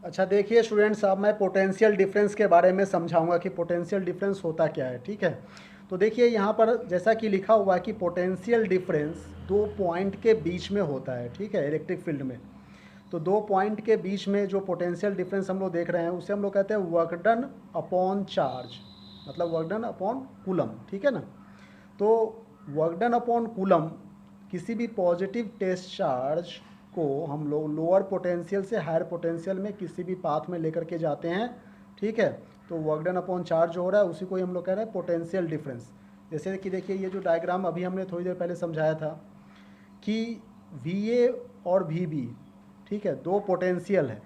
अच्छा देखिए स्टूडेंट्स, अब मैं पोटेंशियल डिफरेंस के बारे में समझाऊंगा कि पोटेंशियल डिफरेंस होता क्या है। ठीक है, तो देखिए यहाँ पर जैसा कि लिखा हुआ है कि पोटेंशियल डिफरेंस दो पॉइंट के बीच में होता है। ठीक है, इलेक्ट्रिक फील्ड में तो दो पॉइंट के बीच में जो पोटेंशियल डिफरेंस हम लोग देख रहे हैं उसे हम लोग कहते हैं वर्क डन अपॉन चार्ज, मतलब वर्क डन अपॉन कूलम। ठीक है ना। तो वर्क डन अपॉन कूलम, किसी भी पॉजिटिव टेस्ट चार्ज को हम लोग लोअर पोटेंशियल से हायर पोटेंशियल में किसी भी पाथ में लेकर के जाते हैं। ठीक है, तो वर्क डन अपॉन चार्ज जो हो रहा है उसी को ही हम लोग कह रहे हैं पोटेंशियल डिफरेंस। जैसे कि देखिए ये जो डायग्राम अभी हमने थोड़ी देर पहले समझाया था कि वी ए और वी बी, ठीक है, दो पोटेंशियल है।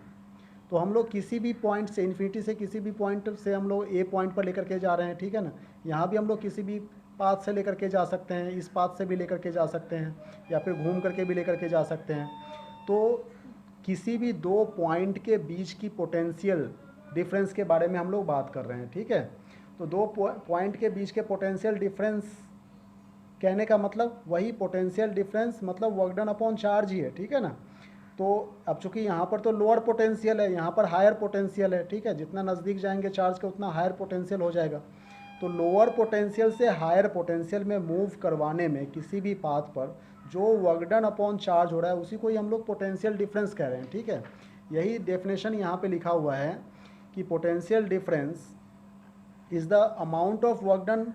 तो हम लोग किसी भी पॉइंट से इन्फिनिटी से किसी भी पॉइंट से हम लोग ए पॉइंट पर लेकर के जा रहे हैं। ठीक है ना। यहाँ भी हम लोग किसी भी पाथ से लेकर के जा सकते हैं, इस पाथ से भी लेकर के जा सकते हैं, या फिर घूम करके भी लेकर के जा सकते हैं। तो किसी भी दो पॉइंट के बीच की पोटेंशियल डिफरेंस के बारे में हम लोग बात कर रहे हैं। ठीक है, तो दो पॉइंट के बीच के पोटेंशियल डिफरेंस कहने का मतलब वही पोटेंशियल डिफरेंस मतलब वर्क डन अपॉन चार्ज ही है। ठीक है ना। तो अब चूंकि यहाँ पर तो लोअर पोटेंशियल है, यहाँ पर हायर पोटेंशियल है। ठीक है, जितना नज़दीक जाएंगे चार्ज के उतना हायर पोटेंशियल हो जाएगा। तो लोअर पोटेंशियल से हायर पोटेंशियल में मूव करवाने में किसी भी पाथ पर जो वर्क डन अपॉन चार्ज हो रहा है उसी को ही हम लोग पोटेंशियल डिफरेंस कह रहे हैं। ठीक है, यही डेफिनेशन यहाँ पे लिखा हुआ है कि potential difference is the amount of work done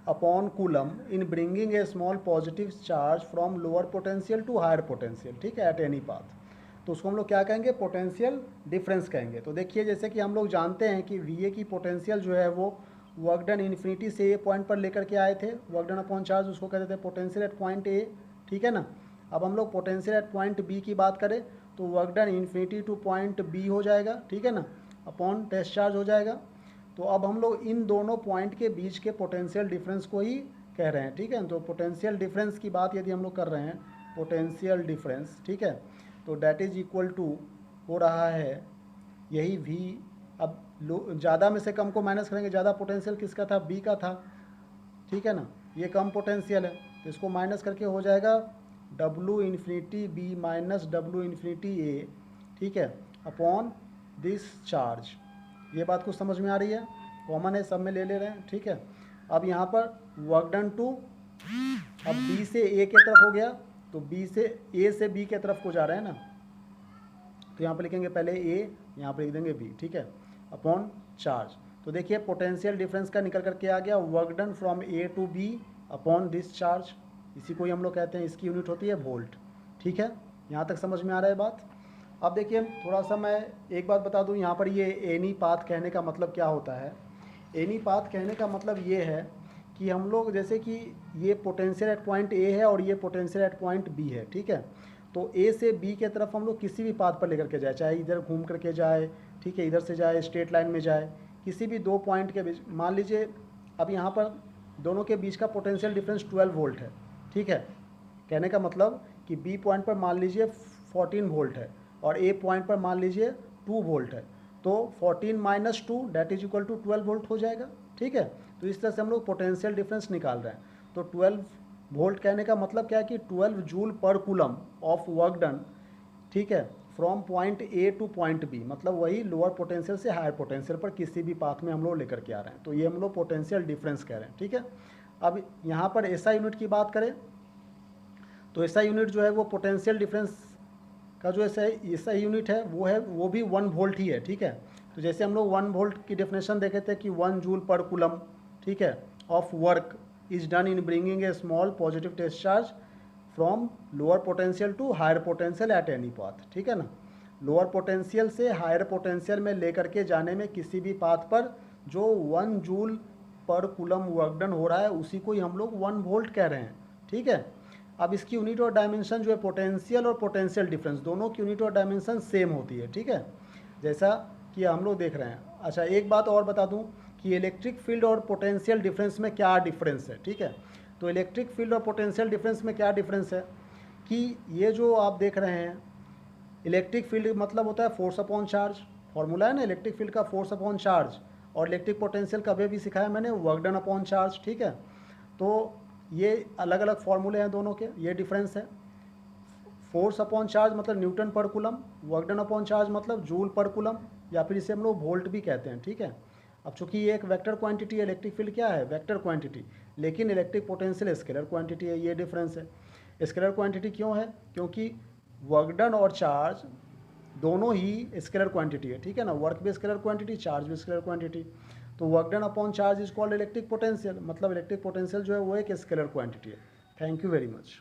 upon coulomb in bringing a small positive charge from lower potential to higher potential. ठीक है, एट एनी पाथ। तो उसको हम लोग क्या कहेंगे, पोटेंशियल डिफरेंस कहेंगे। तो देखिए जैसे कि हम लोग जानते हैं कि वी ए की पोटेंशियल जो है वो वर्क डन इन्फिनिटी से ए पॉइंट पर लेकर के आए थे, वर्क डन अपॉन चार्ज उसको कहते थे पोटेंशियल एट पॉइंट ए। ठीक है ना। अब हम लोग पोटेंशियल एट पॉइंट बी की बात करें तो work done infinity to point B हो जाएगा। ठीक है ना, अपॉन टेस्ट चार्ज हो जाएगा। तो अब हम लोग इन दोनों पॉइंट के बीच के पोटेंशियल डिफरेंस को ही कह रहे हैं। ठीक है, तो पोटेंशियल डिफरेंस की बात यदि हम लोग कर रहे हैं, पोटेंशियल डिफरेंस, ठीक है, तो डैट इज इक्वल टू हो रहा है यही वी। अब ज़्यादा में से कम को माइनस करेंगे, ज़्यादा पोटेंशियल किसका था, बी का था। ठीक है ना, ये कम पोटेंशियल है तो इसको माइनस करके हो जाएगा W infinity B minus W infinity A. ठीक है, अपॉन दिस चार्ज। ये बात कुछ समझ में आ रही है, कॉमन है, सब में ले ले रहे हैं। ठीक है, अब यहाँ पर वर्क डन टू, अब बी से ए की तरफ हो गया तो बी से ए से बी की तरफ को जा रहे हैं ना, तो यहाँ पर लिखेंगे पहले ए, यहाँ पर लिख देंगे बी। ठीक है, अपॉन चार्ज। तो देखिए पोटेंशियल डिफरेंस का निकल करके आ गया work done from A to B upon this charge. इसी को ही हम लोग कहते हैं, इसकी यूनिट होती है वोल्ट। ठीक है, यहाँ तक समझ में आ रहा है बात। अब देखिए थोड़ा सा मैं एक बात बता दूं, यहाँ पर ये एनी पाथ कहने का मतलब क्या होता है। एनी पाथ कहने का मतलब ये है कि हम लोग जैसे कि ये पोटेंशियल एट पॉइंट ए है और ये पोटेंशियल एट पॉइंट बी है। ठीक है, तो ए से बी की तरफ हम लोग किसी भी पाथ पर लेकर के जाए, चाहे इधर घूम करके जाए, ठीक है, इधर से जाए, स्ट्रेट लाइन में जाए, किसी भी दो पॉइंट के बीच। मान लीजिए अब यहाँ पर दोनों के बीच का पोटेंशियल डिफरेंस 12 वोल्ट है। ठीक है, कहने का मतलब कि बी पॉइंट पर मान लीजिए 14 वोल्ट है और ए पॉइंट पर मान लीजिए 2 वोल्ट है, तो 14 minus 2 that is equal to 12 volt हो जाएगा। ठीक है, तो इस तरह से हम लोग पोटेंशियल डिफरेंस निकाल रहे हैं। तो 12 वोल्ट कहने का मतलब क्या है कि 12 जूल पर कूलम ऑफ वर्क डन, ठीक है, from point A to point B, मतलब वही लोअर पोटेंशियल से हायर पोटेंशियल पर किसी भी पाथ में हम लोग लेकर के आ रहे हैं, तो ये हम लोग पोटेंशियल डिफरेंस कह रहे हैं। ठीक है, अब यहाँ पर एसआई यूनिट की बात करें तो एसआई यूनिट जो है वो पोटेंशियल डिफरेंस का जो एसआई यूनिट है वो भी 1 वोल्ट ही है। ठीक है, तो जैसे हम लोग 1 वोल्ट की डेफिनेशन देखे थे कि 1 जूल पर कूलम, ठीक है, of work is done in bringing a small positive test charge from lower potential to higher potential at any path. ठीक है ना, लोअर पोटेंशियल से हायर पोटेंशियल में लेकर के जाने में किसी भी पाथ पर जो 1 जूल पर कूलम वर्क डन हो रहा है उसी को ही हम लोग 1 वोल्ट कह रहे हैं। ठीक है, अब इसकी यूनिट और डायमेंशन जो है पोटेंशियल और पोटेंशियल डिफरेंस दोनों की यूनिट और डायमेंशन सेम होती है। ठीक है, जैसा कि हम लोग देख रहे हैं। अच्छा एक बात और बता दूं कि इलेक्ट्रिक फील्ड और पोटेंशियल डिफरेंस में क्या डिफरेंस है। ठीक है, तो इलेक्ट्रिक फील्ड और पोटेंशियल डिफरेंस में क्या डिफरेंस है कि ये जो आप देख रहे हैं, इलेक्ट्रिक फील्ड मतलब होता है फोर्स अपॉन चार्ज, फॉर्मूला है ना इलेक्ट्रिक फील्ड का, फोर्स अपॉन चार्ज। और इलेक्ट्रिक पोटेंशियल कभी भी सिखाया मैंने, वर्क डन अपॉन चार्ज। ठीक है, तो ये अलग अलग फॉर्मूले हैं दोनों के, ये डिफरेंस है। फोर्स अपॉन चार्ज मतलब न्यूटन पर coulomb, work done upon charge मतलब जूल पर कूलम, या फिर इसे हम लोग वोल्ट भी कहते हैं, ठीक है। अब चूंकि ये एक वेक्टर क्वांटिटी है, इलेक्ट्रिक फील्ड क्या है, वेक्टर क्वांटिटी, लेकिन इलेक्ट्रिक पोटेंशियल स्केलर क्वांटिटी है, ये डिफरेंस है। स्केलर क्वांटिटी क्यों है, क्योंकि वर्क डन और चार्ज दोनों ही स्केलर क्वांटिटी है, ठीक है ना, वर्क भी स्केलर क्वांटिटी, चार्ज भी स्केलर क्वांटिटी। तो work done upon charge is called electric potential, मतलब इलेक्ट्रिक पोटेंशियल जो है वो एक स्केलर क्वांटिटी है। Thank you very much.